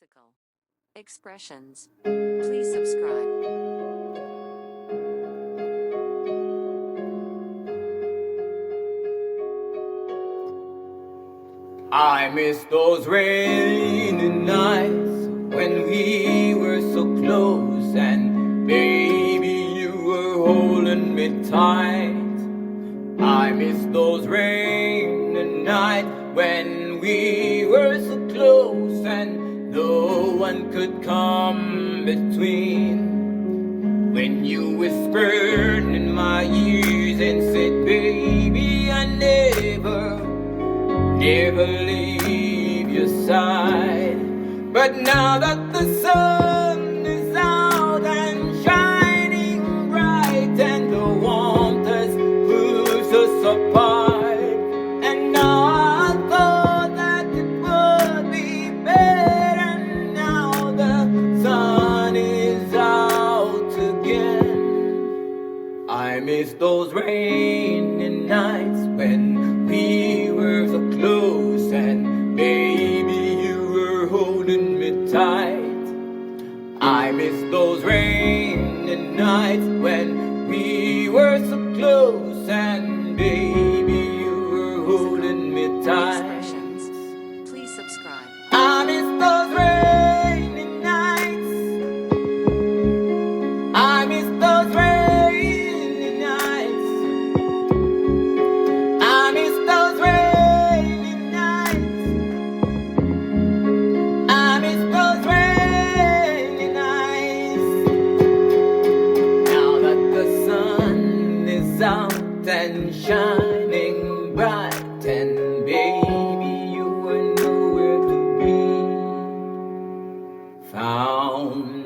Musical expressions. Please subscribe. I miss those rainy nights when we were so close, and baby, you were holding me tight. I miss those rainy nights when we were so close and no one could come between. When you whispered in my ears and said, baby, I never leave your side. But now that the sun is out and shining bright and the warmth has pushed us apart, and now I thought that it would be better now the sun is out again. I miss those rainy nights when we were so close and baby, you were holding me tight. I miss those rainy nights when we were so close and baby, you were holding me tight. Expressions. Please subscribe. I miss those rainy nights. I miss those rainy nights. I miss those rainy nights. I miss those rainy nights. Now that the sun is out and shining bright, and baby, you are nowhere to be found.